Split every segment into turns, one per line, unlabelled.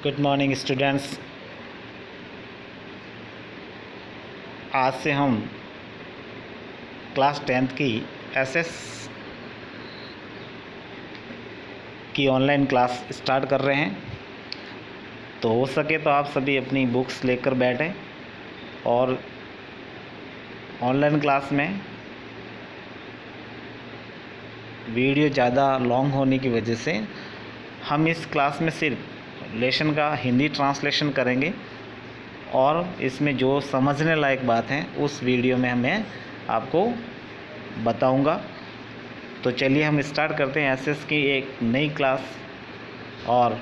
Good morning students. आज से हम क्लास 10th की एसएस की ऑनलाइन क्लास स्टार्ट कर रहे हैं। तो हो सके तो आप सभी अपनी बुक्स लेकर बैठें और ऑनलाइन क्लास में वीडियो ज़्यादा लॉन्ग होने की वजह से हम इस क्लास में सिर्फ लेसन का हिंदी ट्रांसलेशन करेंगे और इसमें जो समझने लायक बात है उस वीडियो में मैं आपको बताऊंगा। तो चलिए हम स्टार्ट करते हैं एसएस की एक नई क्लास। और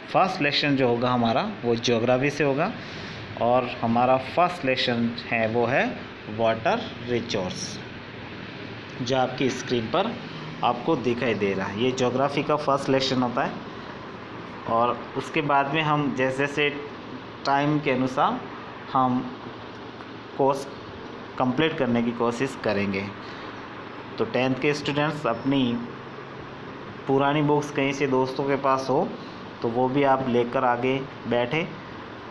फर्स्ट लेसन जो होगा हमारा वो ज्योग्राफी से होगा और हमारा फर्स्ट लेसन है वो है वाटर रिसोर्स, जो आपकी स्क्रीन पर आपको दिखाई दे रहा है। ये ज्योग्राफी का फर्स्ट लेसन होता है और उसके बाद में हम जैसे जैसे टाइम के अनुसार हम कोर्स कंप्लीट करने की कोशिश करेंगे। तो 10th के स्टूडेंट्स अपनी पुरानी बुक्स कहीं से दोस्तों के पास हो तो वो भी आप लेकर आगे बैठे,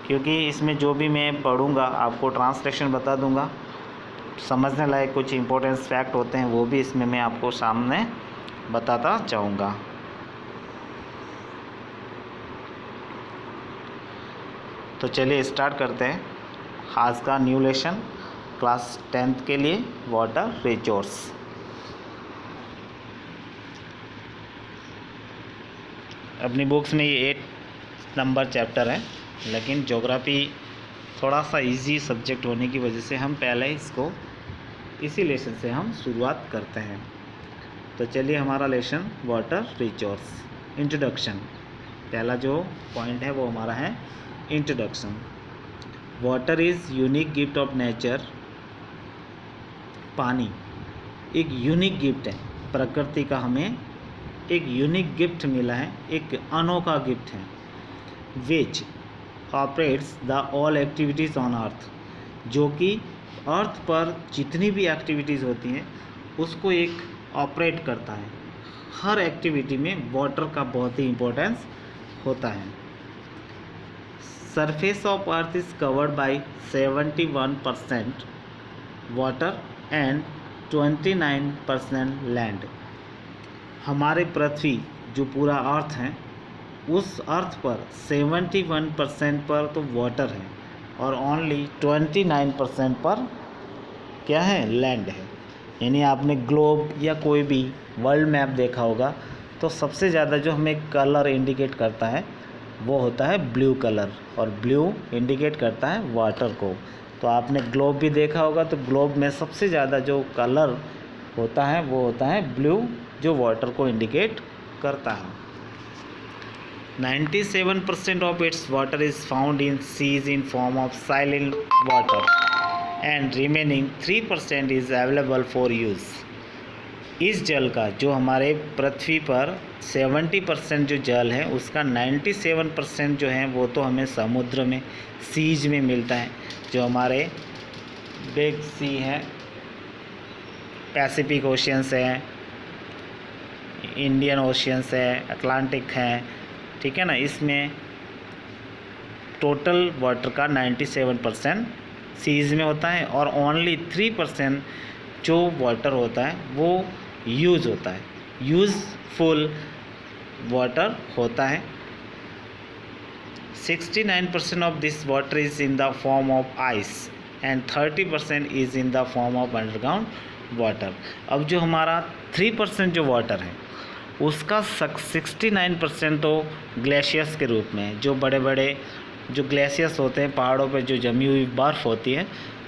क्योंकि इसमें जो भी मैं पढ़ूंगा आपको ट्रांसलेशन बता दूंगा। समझने लायक कुछ इम्पोर्टेंट फैक्ट होते हैं वो भी इसमें मैं आपको सामने बताता जाऊंगा। तो चलिए स्टार्ट करते हैं आज का न्यू लेसन क्लास 10th के लिए वाटर रिसोर्स। अपनी बुक्स में ये 8 नंबर चैप्टर है, लेकिन ज्योग्राफी थोड़ा सा इजी सब्जेक्ट होने की वजह से हम पहले इसको इसी लेसन से हम शुरुआत करते हैं। तो चलिए हमारा लेसन वाटर रिसोर्स इंट्रोडक्शन, पहला जो पॉइंट है वो हमारा है introduction. Water is unique gift of nature. पानी एक यूनिक गिफ्ट है, प्रकृति का हमें एक यूनिक गिफ्ट मिला है, एक अनोखा गिफ्ट है। Which operates the all activities on earth, जो कि अर्थ पर जितनी भी एक्टिविटीज़ होती हैं उसको एक ऑपरेट करता है। हर एक्टिविटी में वाटर का बहुत ही इम्पोर्टेंस होता है। Surface of earth is covered by 71% water and 29% land. हमारे पृथ्वी जो पूरा अर्थ है उस अर्थ पर 71% पर तो वाटर है और ओनली 29% पर क्या है, लैंड है। यानी आपने ग्लोब या कोई भी वर्ल्ड मैप देखा होगा तो सबसे ज़्यादा जो हमें कलर इंडिकेट करता है वो होता है ब्लू कलर, और ब्लू इंडिकेट करता है वाटर को। तो आपने ग्लोब भी देखा होगा तो ग्लोब में सबसे ज़्यादा जो कलर होता है वो होता है ब्लू, जो वाटर को इंडिकेट करता है। 97% of its water is found in seas in form of silent water and remaining 3% is available for use. इस जल का जो हमारे पृथ्वी पर 70% जो जल है उसका 97% जो है वो तो हमें समुद्र में सीज में मिलता है, जो हमारे बिग सी हैं, पैसिफिक ओशियंस है, इंडियन ओशियंस है, अटलांटिक है, ठीक है ना। इसमें टोटल वाटर का 97% सीज में होता है और ओनली 3% जो वाटर होता है वो यूज़ होता है, यूज़फुल वाटर होता है। 69% of this water is in the form of ice and 30% is in the form of underground water. अब जो हमारा 3% जो वाटर है उसका 69% तो ग्लेशियर्स के रूप में, जो बड़े बड़े जो ग्लेशियर्स होते हैं पहाड़ों पे जो जमी हुई बर्फ़ होती है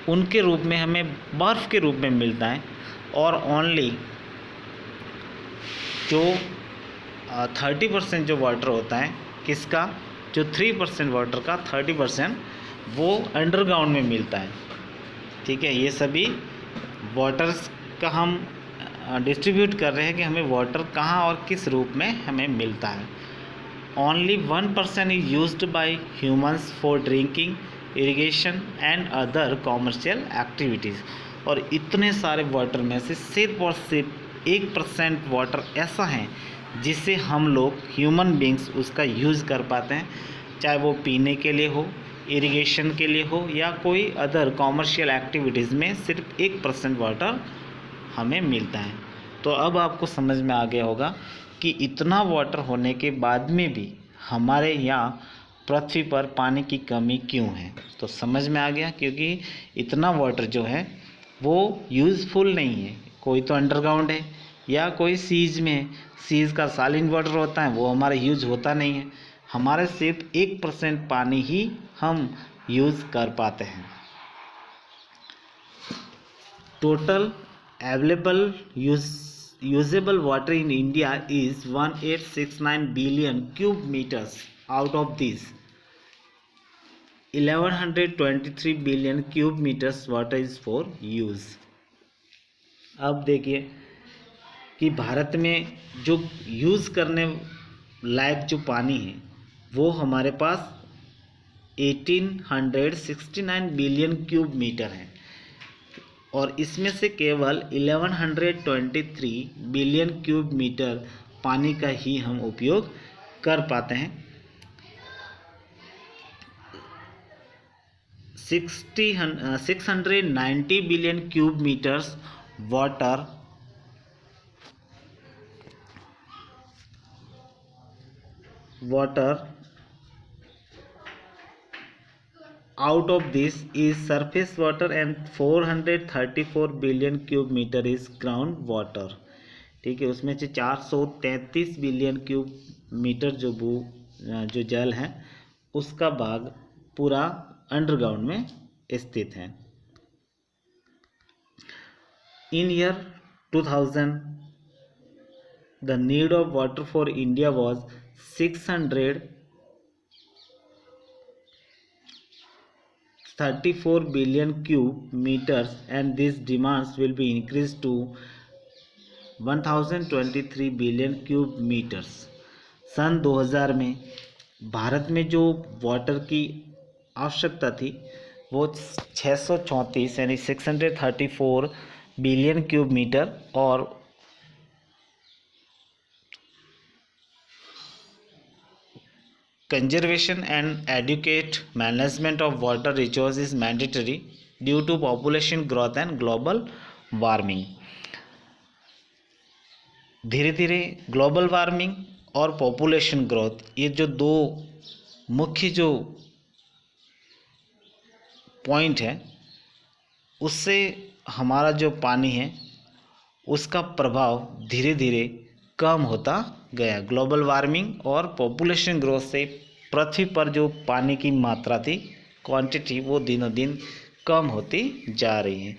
उनके रूप में हमें बर्फ़ के रूप में मिलता है। और ओनली जो 30% जो वाटर होता है किसका, जो 3% वाटर का 30% वो अंडरग्राउंड में मिलता है, ठीक है। ये सभी वाटर्स का हम डिस्ट्रीब्यूट कर रहे हैं कि हमें वाटर कहाँ और किस रूप में हमें मिलता है। Only 1% is used by humans for drinking, irrigation and other commercial activities. और इतने सारे वाटर में से सिर्फ और सिर्फ 1% वाटर ऐसा है जिससे हम लोग ह्यूमन बींग्स उसका यूज़ कर पाते हैं, चाहे वो पीने के लिए हो, इरिगेशन के लिए हो, या कोई अदर कॉमर्शियल एक्टिविटीज़ में सिर्फ 1% वाटर हमें मिलता है। तो अब आपको समझ में आ गया होगा कि इतना वाटर होने के बाद में भी हमारे यहाँ पृथ्वी पर पानी की कमी क्यों है। तो समझ में आ गया, क्योंकि इतना वाटर जो है वो यूज़फुल नहीं है। कोई तो अंडरग्राउंड है या कोई सीज में है। सीज का सालिन वाटर होता है, वो हमारा यूज़ होता नहीं है। हमारे सिर्फ 1% पानी ही हम यूज़ कर पाते हैं। Total available usable water in India is 1869 billion cube metres. Out of this 1123 billion cube metres water is for use. अब देखिए कि भारत में जो यूज़ करने लायक जो पानी है वो हमारे पास 1869 बिलियन क्यूब मीटर है, और इसमें से केवल 1123 बिलियन क्यूब मीटर पानी का ही हम उपयोग कर पाते हैं। 690 billion cube metres water out of this is surface water and 434 billion cube metre is ground water. ठीक है, उसमें से 433 बिलियन क्यूब मीटर जो जल है उसका भाग पूरा अंडरग्राउंड में स्थित है। In year 2000 the need of water for India was 634 billion cubic meters, and these demands will be increased to 1023 billion cubic meters। सन 2000 में भारत में जो वाटर की आवश्यकता थी वो 634 यानी 634 बिलियन क्यूब मीटर, और conservation and adequate management of water resources is mandatory due to population growth and global warming। धीरे धीरे ग्लोबल वार्मिंग और पॉपुलेशन ग्रोथ, ये जो दो मुख्य जो पॉइंट है उससे हमारा जो पानी है उसका प्रभाव धीरे धीरे कम होता गया। ग्लोबल वार्मिंग और पॉपुलेशन ग्रोथ से पृथ्वी पर जो पानी की मात्रा थी, क्वांटिटी, वो दिनों दिन कम होती जा रही है।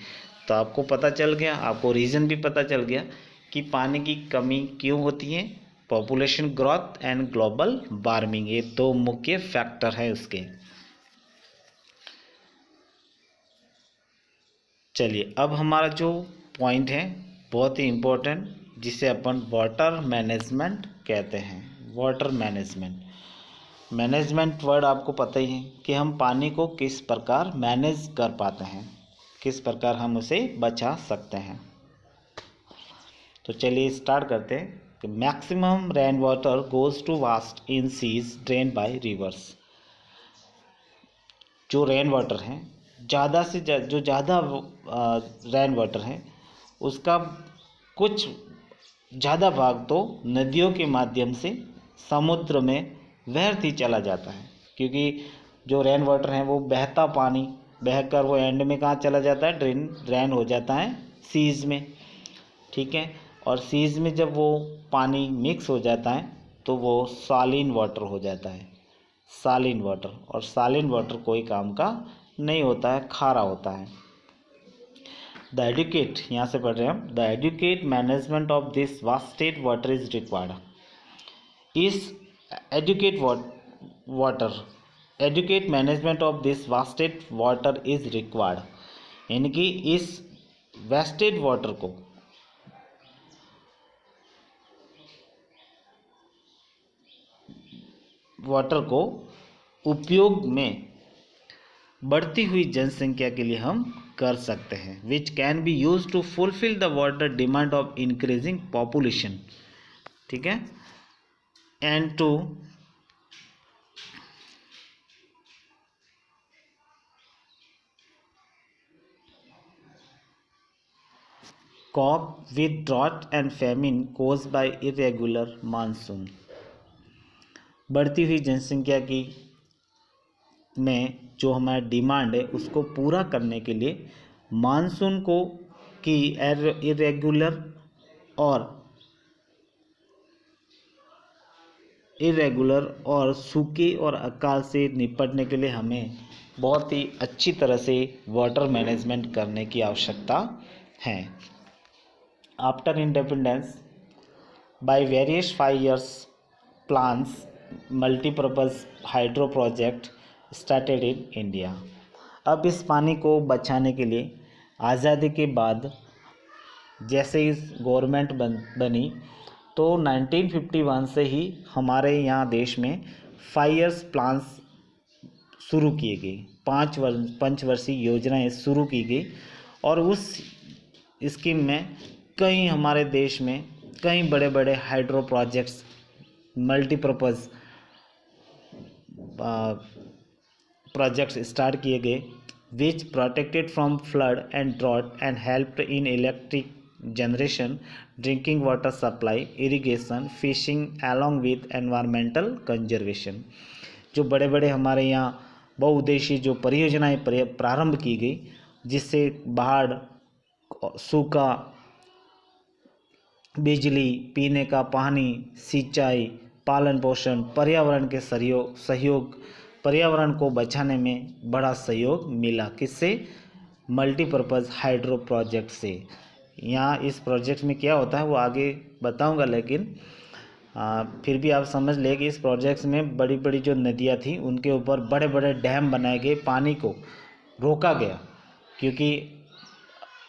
तो आपको पता चल गया, आपको रीज़न भी पता चल गया कि पानी की कमी क्यों होती है। Population growth and global warming, ये दो मुख्य फैक्टर हैं उसके। चलिए, अब हमारा जो पॉइंट है बहुत ही इम्पोर्टेंट, जिसे अपन वाटर मैनेजमेंट कहते हैं। वाटर मैनेजमेंट वर्ड आपको पता ही है कि हम पानी को किस प्रकार मैनेज कर पाते हैं, किस प्रकार हम उसे बचा सकते हैं। तो चलिए स्टार्ट करते हैं कि maximum rain water goes to waste in seas drain by rivers. जो रेन वाटर है ज़्यादा से ज़्यादा रेन वाटर है उसका कुछ ज़्यादा भाग तो नदियों के माध्यम से समुद्र में व्यर्थ ही चला जाता है, क्योंकि जो रेन वाटर है वो बहता पानी बहकर वो एंड में कहाँ चला जाता है, ड्रेन हो जाता है सीज में। ठीक है, और सीज में जब वो पानी मिक्स हो जाता है तो वो सालिन वाटर हो जाता है, सालिन वाटर। और सालिन वाटर कोई काम का नहीं होता है, खारा होता है। द एडुकेट, यहाँ से पढ़ रहे हैं हम, the adequate management of this wasted water is required. इस adequate management of this wasted water is required, यानी कि इस वेस्टेड वाटर को उपयोग में बढ़ती हुई जनसंख्या के लिए हम कर सकते हैं, which can be use to fulfil the water demand of increasing population. ठीक है, and to cope with drought and famine caused by irregular monsoon। बढ़ती हुई जनसंख्या की में जो हमारा डिमांड है उसको पूरा करने के लिए मानसून को की इरेगुलर और सूखे और अकाल से निपटने के लिए हमें बहुत ही अच्छी तरह से वाटर मैनेजमेंट करने की आवश्यकता है। After independence by various 5 years plans multipurpose hydro project started in India. अब इस पानी को बचाने के लिए आज़ादी के बाद जैसे इस गवर्नमेंट बनी तो 1951 से ही हमारे यहाँ देश में 5 years प्लान्स शुरू किए गए, 5 पंचवर्षीय योजनाएं शुरू की गई और उस स्कीम में कई हमारे देश में कई बड़े बड़े hydro projects multipurpose projects start किए गए which protected from flood and drought and helped in electric generation, drinking water supply, irrigation, fishing along with environmental conservation. जो बड़े बड़े हमारे यहाँ बहुउद्देशीय जो परियोजनाएं प्रारंभ की गई जिससे बाढ़, सूखा, बिजली, पीने का पानी, सिंचाई, पालन पोषण, पर्यावरण के सहयोग पर्यावरण को बचाने में बड़ा सहयोग मिला। किससे? मल्टीपर्पज़ हाइड्रो प्रोजेक्ट से। यहाँ इस प्रोजेक्ट में क्या होता है वो आगे बताऊंगा, लेकिन फिर भी आप समझ ले कि इस प्रोजेक्ट में बड़ी बड़ी जो नदियाँ थी उनके ऊपर बड़े बड़े डैम बनाए गए, पानी को रोका गया। क्योंकि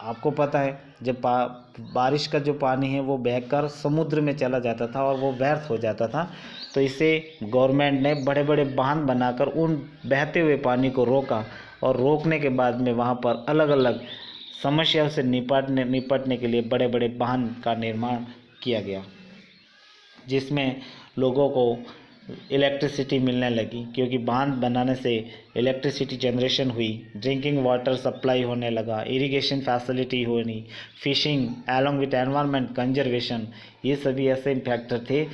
आपको पता है जब बारिश का जो पानी है वो बहकर समुद्र में चला जाता था और वो व्यर्थ हो जाता था, तो इसे गवर्नमेंट ने बड़े बड़े बांध बनाकर उन बहते हुए पानी को रोका और रोकने के बाद में वहाँ पर अलग अलग समस्याओं से निपटने के लिए बड़े बड़े बांध का निर्माण किया गया, जिसमें लोगों को इलेक्ट्रिसिटी मिलने लगी। क्योंकि बांध बनाने से इलेक्ट्रिसिटी जनरेशन हुई, ड्रिंकिंग वाटर सप्लाई होने लगा, इरिगेशन फैसिलिटी होनी, fishing along with environment conservation, ये सभी ऐसे फैक्टर थे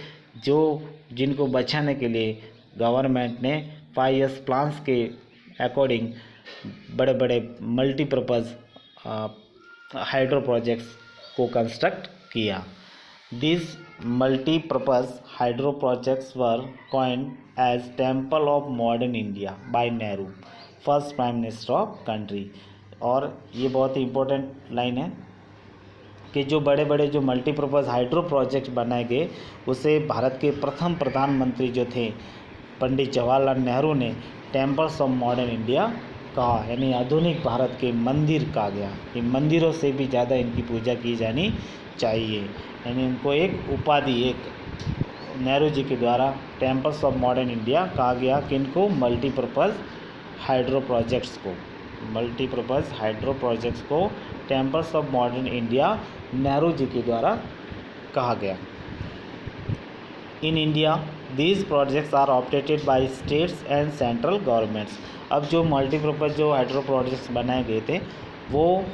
जिनको बचाने के लिए गवर्नमेंट ने 5 years प्लान्स के अकॉर्डिंग बड़े बड़े मल्टीपर्पज़ हाइड्रो प्रोजेक्ट्स को कंस्ट्रक्ट किया। These multi-purpose hydro projects were coined as Temple of Modern India by Nehru, first Prime Minister of country। और ये बहुत ही इम्पोर्टेंट लाइन है कि जो बड़े बड़े जो मल्टीपर्पज़ हाइड्रो प्रोजेक्ट बनाए गए उसे भारत के प्रथम प्रधानमंत्री जो थे पंडित जवाहरलाल नेहरू ने टेम्पल्स ऑफ मॉडर्न इंडिया कहा, यानी आधुनिक भारत के मंदिर कहा गया कि मंदिरों से भी ज़्यादा इनकी पूजा की जानी चाहिए। यानी उनको एक उपाधि, एक नेहरू जी के द्वारा टेम्पल्स ऑफ मॉडर्न इंडिया कहा गया कि इनको मल्टीपर्पज़ हाइड्रो प्रोजेक्ट्स को temples of modern India Nehru ji के द्वारा कहा गया। In India these projects are operated by states and central governments. अब जो मल्टीपर्पज़ जो हाइड्रो प्रोजेक्ट्स बनाए गए थे वो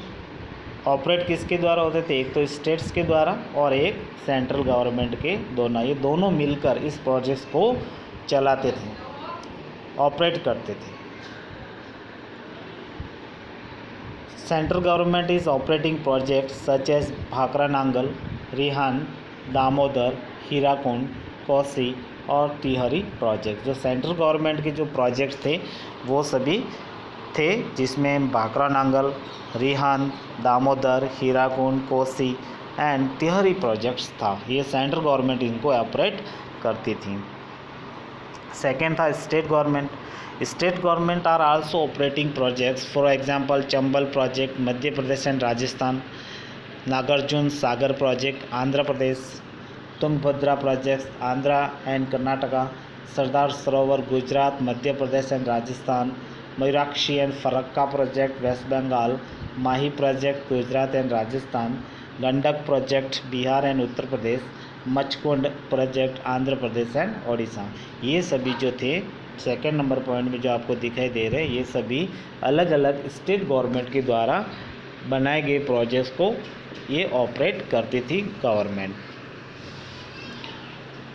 ऑपरेट किसके द्वारा होते थे? एक तो स्टेट्स के द्वारा और एक सेंट्रल गवर्नमेंट के ये दोनों मिलकर इस प्रोजेक्ट्स को चलाते थे, ऑपरेट करते थे। Central government is operating projects such as Bhakra Nangal, Rihand, Damodar, Hirakud, Kosi और तिहरी प्रोजेक्ट। जो सेंट्रल गवर्नमेंट के जो प्रोजेक्ट्स थे वो सभी थे, जिसमें भाखरा नांगल, रिहान, दामोदर, हीराकुंड, कोसी एंड तिहरी प्रोजेक्ट्स था। ये सेंट्रल गवर्नमेंट इनको ऑपरेट करती थी। सेकेंड था state government. State government are also operating projects, for example Chambal project Madhya Pradesh and Rajasthan, Nagarjuna Sagar project Andhra Pradesh, Tungabhadra projects Andhra and Karnataka, Sardar Sarovar Gujarat, Madhya Pradesh and Rajasthan, Mayurakshi and Farakka project West Bengal, Mahi project Gujarat and Rajasthan, Gandak project Bihar and Uttar Pradesh, Machkund project Andhra Pradesh and Odisha. ये सभी जो थे सेकंड नंबर पॉइंट में जो आपको दिखाई दे रहे हैं, ये सभी अलग अलग स्टेट गवर्नमेंट के द्वारा बनाए गए प्रोजेक्ट्स को ये ऑपरेट करती थी गवर्नमेंट।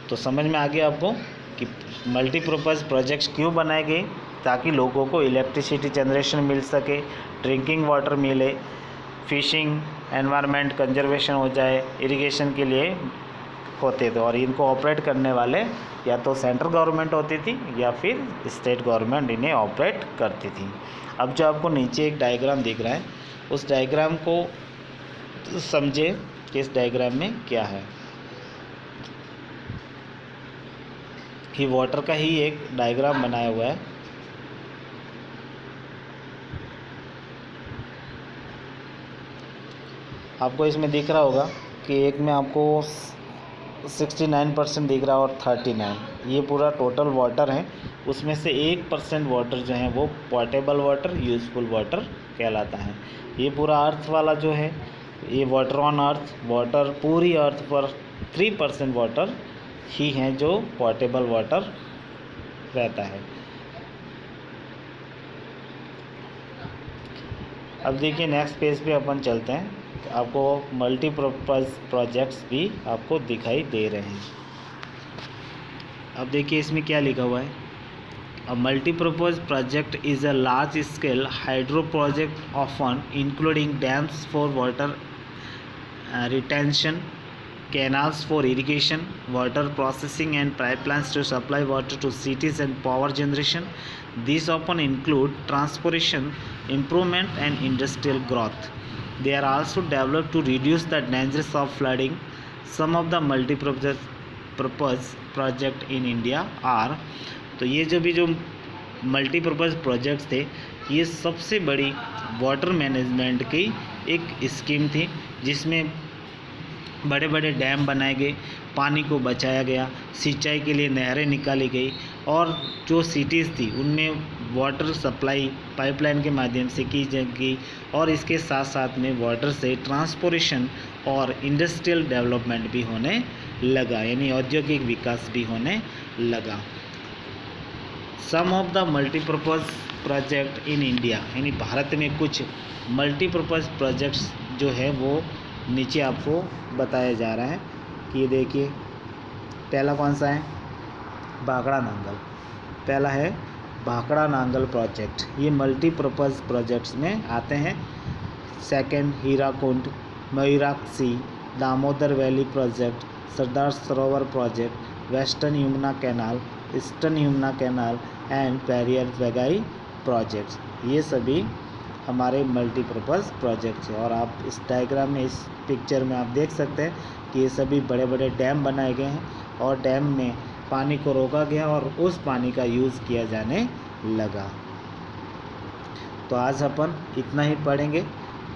तो समझ में आ गया आपको कि मल्टीपर्पज़ प्रोजेक्ट्स क्यों बनाए गए, ताकि लोगों को इलेक्ट्रिसिटी जनरेशन मिल सके, ड्रिंकिंग वाटर मिले, फिशिंग एनवायरनमेंट कंजर्वेशन हो जाए, इरिगेशन के लिए होते थे। और इनको ऑपरेट करने वाले या तो सेंट्रल गवर्नमेंट होती थी या फिर स्टेट गवर्नमेंट इन्हें ऑपरेट करती थी। अब जो आपको नीचे एक डायग्राम दिख रहा है, उस डायग्राम को समझे कि इस डायग्राम में क्या है। कि वाटर का ही एक डायग्राम बनाया हुआ है। आपको इसमें दिख रहा होगा कि एक में आपको 69% दिख रहा है और 39, ये पूरा टोटल वाटर है। उसमें से 1% वाटर जो है वो पोर्टेबल वाटर, यूज़फुल वाटर कहलाता है। ये पूरा अर्थ वाला जो है ये वाटर ऑन अर्थ, वाटर पूरी अर्थ पर 3% वाटर ही है जो पोर्टेबल वाटर रहता है। अब देखिए नेक्स्ट पेज पे अपन चलते हैं। आपको मल्टीपर्पज़ प्रोजेक्ट्स भी आपको दिखाई दे रहे हैं। अब देखिए इसमें क्या लिखा हुआ है। A multipurpose project is a large scale hydro project often including dams for water retention, canals for irrigation, water processing and pipelines to supply water to cities and power generation. These often include transportation, improvement and industrial growth. They are also developed to reduce the dangers of flooding. Some of the multi-purpose project in India are, तो ये जो multipurpose projects थे, ये सबसे बड़ी water management की एक scheme थी, जिसमें बड़े बड़े डैम बनाए गए, पानी को बचाया गया, सिंचाई के लिए नहरें निकाली गई और जो सिटीज़ थी उनमें वाटर सप्लाई पाइपलाइन के माध्यम से की जाएगी। और इसके साथ साथ में वाटर से ट्रांसपोर्टेशन और इंडस्ट्रियल डेवलपमेंट भी होने लगा, यानी औद्योगिक विकास भी होने लगा। Some of the multipurpose project in India, यानी भारत में कुछ मल्टीपर्पज़ प्रोजेक्ट्स जो है वो नीचे आपको बताया जा रहा है कि देखिए पहला कौन सा है, भाखड़ा नांगल। पहला है भाखड़ा नांगल प्रोजेक्ट, ये मल्टीपर्पज़ प्रोजेक्ट्स में आते हैं। Second Hirakud, Mayurakshi, Damodar valley project, Sardar Sarovar project, western Yamuna canal, eastern Yamuna canal and Periyar Vaigai projects, ये सभी हमारे मल्टीपर्पज़ प्रोजेक्ट्स हैं। और आप इस डायग्राम में, इस पिक्चर में आप देख सकते हैं कि ये सभी बड़े बड़े डैम बनाए गए हैं और डैम में पानी को रोका गया और उस पानी का यूज़ किया जाने लगा। तो आज अपन इतना ही पढ़ेंगे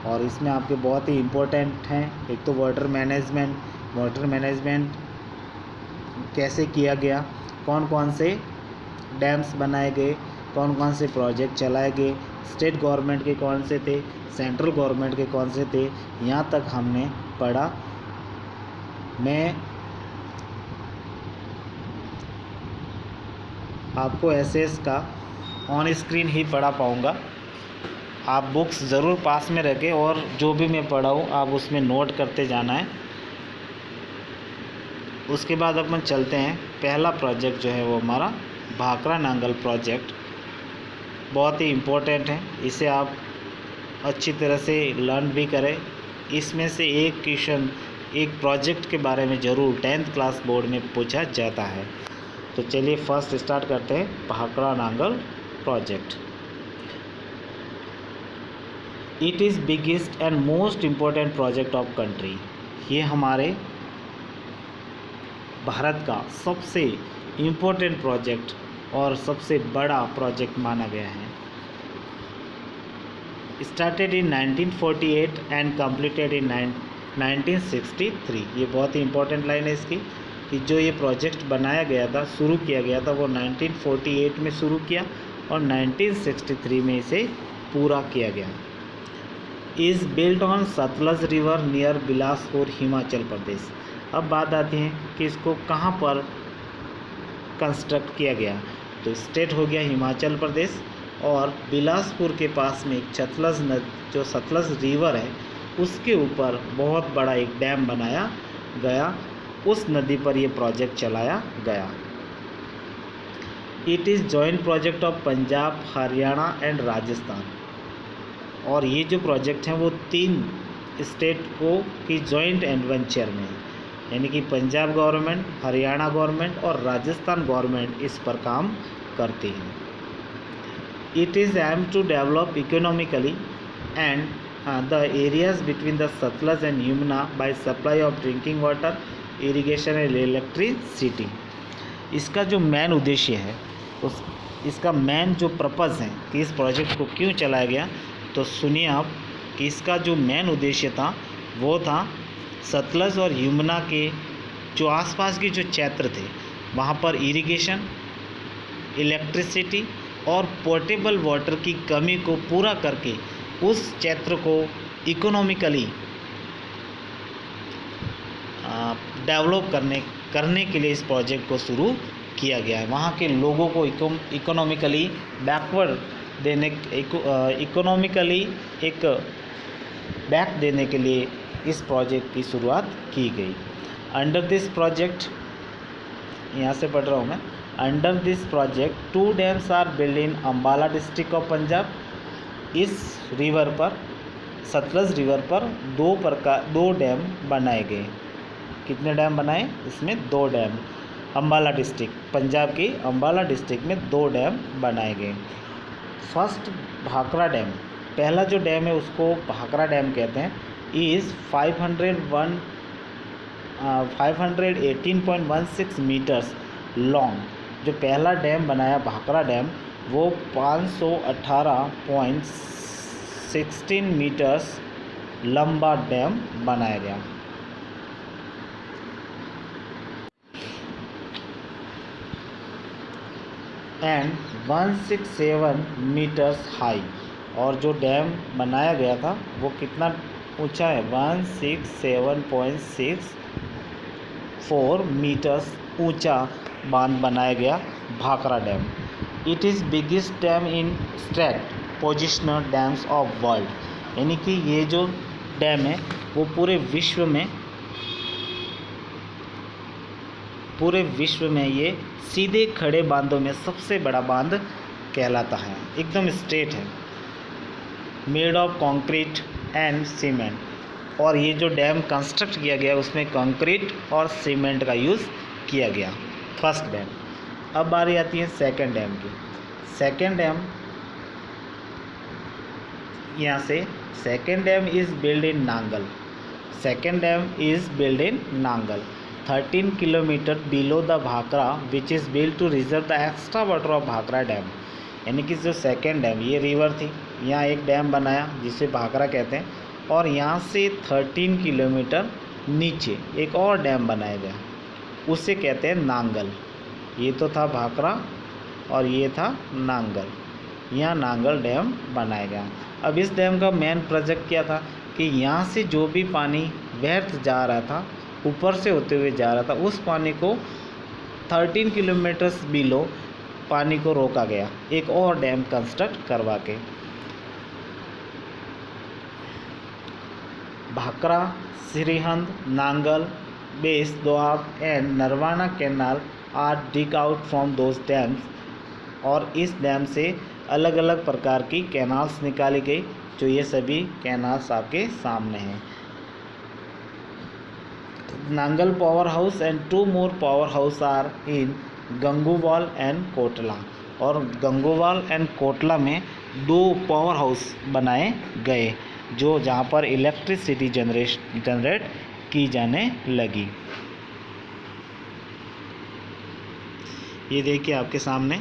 और इसमें आपके बहुत ही इम्पोर्टेंट हैं। एक तो वाटर मैनेजमेंट कैसे किया गया, कौन कौन से डैम्स बनाए गए, कौन कौन से प्रोजेक्ट चलाए गए, स्टेट गवर्नमेंट के कौन से थे, सेंट्रल गवर्नमेंट के कौन से थे, यहाँ तक हमने पढ़ा। मैं आपको एसएस का ऑन स्क्रीन ही पढ़ा पाऊँगा। आप बुक्स ज़रूर पास में रखें और जो भी मैं पढ़ाऊँ आप उसमें नोट करते जाना है। उसके बाद अपन चलते हैं, पहला प्रोजेक्ट जो है वो हमारा भाखड़ा नांगल प्रोजेक्ट बहुत ही इम्पोर्टेंट है। इसे आप अच्छी तरह से लर्न भी करें। इसमें से एक क्वेश्चन एक प्रोजेक्ट के बारे में ज़रूर 10th क्लास बोर्ड में पूछा जाता है। तो चलिए फर्स्ट स्टार्ट करते हैं Bhakra Nangal project. It is biggest and most important project of country, ये हमारे भारत का सबसे इम्पोर्टेंट प्रोजेक्ट और सबसे बड़ा प्रोजेक्ट माना गया है। Started in 1948 and completed in 1963। ये बहुत ही इम्पोर्टेंट लाइन है इसकी कि जो ये प्रोजेक्ट बनाया गया था, शुरू किया गया था, वो 1948 में शुरू किया और 1963 में इसे पूरा किया गया। Is built on Sutlej river near Bilaspur, Himachal Pradesh. अब बात आती है कि इसको कहाँ पर कंस्ट्रक्ट किया गया। तो स्टेट हो गया हिमाचल प्रदेश, और बिलासपुर के पास में एक सतलज जो सतलज रिवर है उसके ऊपर बहुत बड़ा एक डैम बनाया गया, उस नदी पर ये प्रोजेक्ट चलाया गया। It is joint project of Punjab, Haryana and Rajasthan. और ये जो प्रोजेक्ट हैं वो 3 स्टेट को की जॉइंट एडवेंचर में है, यानी कि पंजाब गवर्नमेंट, हरियाणा गवर्नमेंट और राजस्थान गवर्नमेंट इस पर काम करती है। It is aim to develop economically and the areas between the Sutlej and Yamuna by supply of drinking water, irrigation and electricity. इसका जो मेन उद्देश्य है, इसका मेन जो पर्पज़ है कि इस प्रोजेक्ट को क्यों चलाया गया, तो सुनिए आप कि इसका जो मेन उद्देश्य था वो था सतलज और यमुना के जो आसपास के जो क्षेत्र थे वहाँ पर इरिगेशन, इलेक्ट्रिसिटी और पोर्टेबल वाटर की कमी को पूरा करके उस क्षेत्र को इकोनॉमिकली डेवलप करने के लिए इस प्रोजेक्ट को शुरू किया गया है। वहाँ के लोगों को इकोनॉमिकली बैकवर्ड देने इकोनॉमिकली एक बैक देने के लिए इस प्रोजेक्ट की शुरुआत की गई। अंडर दिस प्रोजेक्ट, यहाँ से पढ़ रहा हूँ मैं, under this project 2 dams are build in Ambala district of Punjab. इस रिवर पर, सतलज रिवर पर 2 डैम बनाए गए। कितने डैम बनाए? इसमें 2 डैम। अम्बाला डिस्ट्रिक्ट, पंजाब की अम्बाला डिस्ट्रिक्ट में 2 डैम बनाए गए। फर्स्ट भाखड़ा डैम, पहला जो डैम है उसको भाखड़ा डैम कहते हैं, इज़ 518.16 मीटर्स लॉन्ग। जो पहला डैम बनाया भाखड़ा डैम वो 518.16 मीटर्स लंबा डैम बनाया गया। And 167 metres high. और जो डैम बनाया गया था वो कितना ऊंचा है? 167.64 मीटर्स ऊंचा बांध बनाया गया Bhakra dam. It is biggest dam in state positional dams of world. यानी कि ये जो डैम है वो पूरे विश्व में ये सीधे खड़े बांधों में सबसे बड़ा बांध कहलाता है। एकदम स्ट्रेट है, made of concrete and cement. और ये जो डैम कंस्ट्रक्ट किया गया उसमें कंक्रीट और सीमेंट का यूज़ किया गया। First dam. अब बारी आती है सेकंड डैम की। सेकंड डैम, यहाँ से second dam is build in Nangal. Second dam is build in Nangal 13 kilometre below the Bhakra which is build to reserve the extra water of Bhakra dam. यानी कि जो सेकेंड डैम, ये रिवर थी, यहाँ एक डैम बनाया जिसे भाखड़ा कहते हैं, और यहाँ से 13 किलोमीटर नीचे एक और डैम बनाया गया, उसे कहते हैं नांगल। ये तो था भाखड़ा और ये था नांगल। यहाँ नांगल डैम बनाया गया। अब इस डैम का मेन प्रोजेक्ट क्या था कि यहाँ से जो भी पानी व्यर्थ जा रहा था, ऊपर से होते हुए जा रहा था, उस पानी को 13 किलोमीटर्स बिलो पानी को रोका गया एक और डैम कंस्ट्रक्ट करवा के। Bhakra, Sirhind, Nangal, Bist, Doab and Narwana canal are dug out from those dams. और इस डैम से अलग अलग प्रकार की कैनाल्स निकाली गई, जो ये सभी कैनाल्स आपके सामने हैं। Nangal power house and 2 more power house are in Ganguwal and Kotla. और गंगूवाल एंड कोटला में 2 पावर हाउस बनाए गए, जो जहाँ पर इलेक्ट्रिसिटी जनरेट की जाने लगी। ये देखिए आपके सामने,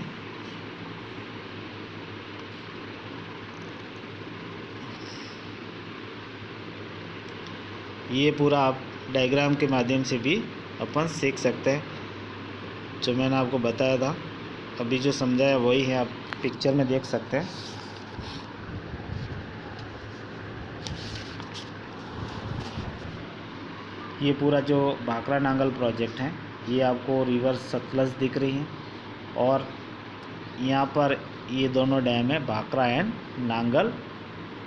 ये पूरा आप डायग्राम के माध्यम से भी अपन सीख सकते हैं। जो मैंने आपको बताया था, अभी जो समझाया वही है, आप पिक्चर में देख सकते हैं। ये पूरा जो भाखड़ा नांगल प्रोजेक्ट है, ये आपको रिवर सतलज दिख रही है और यहाँ पर ये दोनों डैम है, भाखड़ा एंड नांगल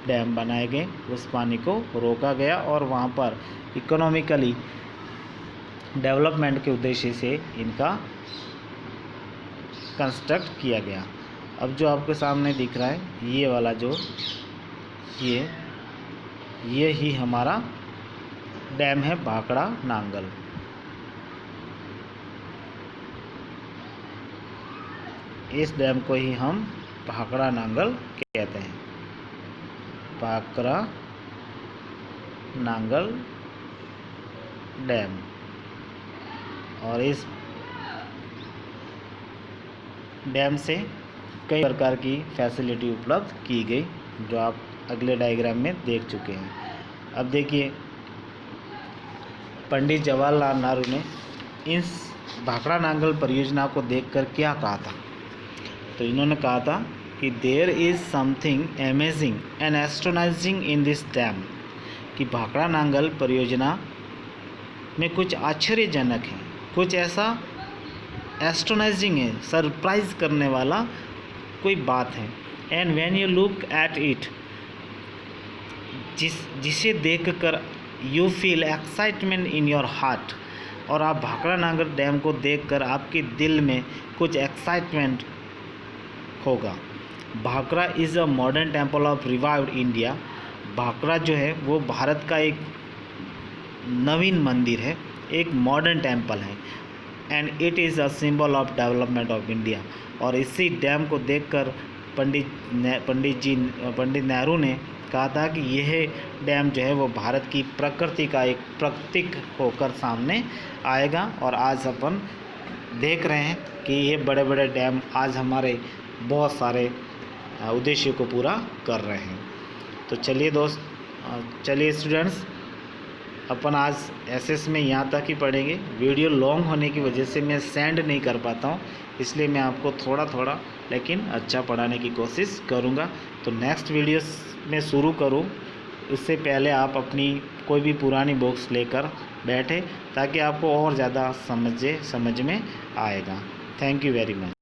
डैम बनाए गए। उस पानी को रोका गया और वहाँ पर इकोनॉमिकली डेवलपमेंट के उद्देश्य से इनका कंस्ट्रक्ट किया गया। अब जो आपके सामने दिख रहा है ये वाला जो ये ही हमारा डैम है भाखड़ा नांगल। इस डैम को ही हम भाखड़ा नांगल कहते हैं, भाखड़ा नांगल डैम। और इस डैम से कई प्रकार की फैसिलिटी उपलब्ध की गई, जो आप अगले डायग्राम में देख चुके हैं। अब देखिए, पंडित जवाहरलाल नेहरू ने इस भाखड़ा नांगल परियोजना को देखकर क्या कहा था, तो इन्होंने कहा था कि there is something amazing and astonishing in this dam, कि भाखड़ा नांगल परियोजना में कुछ आश्चर्यजनक है, कुछ ऐसा एस्ट्रोनाइजिंग है, सरप्राइज करने वाला कोई बात है। And when you look at it, जिसे देखकर you feel excitement in your heart, और आप भाखड़ा नांगल डैम को देखकर आपके दिल में कुछ एक्साइटमेंट होगा। Bhakra is a modern temple of revived India. Bhakra जो है वो भारत का एक नवीन मंदिर है, एक मॉडर्न टेम्पल है, and it is a symbol of development of India. और इसी डैम को देखकर पंडित नेहरू ने कहा था कि यह डैम जो है वो भारत की प्रकृति का एक प्रतीक होकर सामने आएगा। और आज अपन देख रहे हैं कि ये बड़े बड़े डैम आज हमारे बहुत सारे उद्देश्य को पूरा कर रहे हैं। तो चलिए स्टूडेंट्स, अपन आज एसएस में यहाँ तक ही पढ़ेंगे। वीडियो लॉन्ग होने की वजह से मैं सेंड नहीं कर पाता हूँ, इसलिए मैं आपको थोड़ा थोड़ा लेकिन अच्छा पढ़ाने की कोशिश करूँगा। तो नेक्स्ट वीडियो में शुरू करूँ उससे पहले आप अपनी कोई भी पुरानी बुक्स लेकर बैठे, ताकि आपको और ज़्यादा समझ में आएगा। Thank you very much.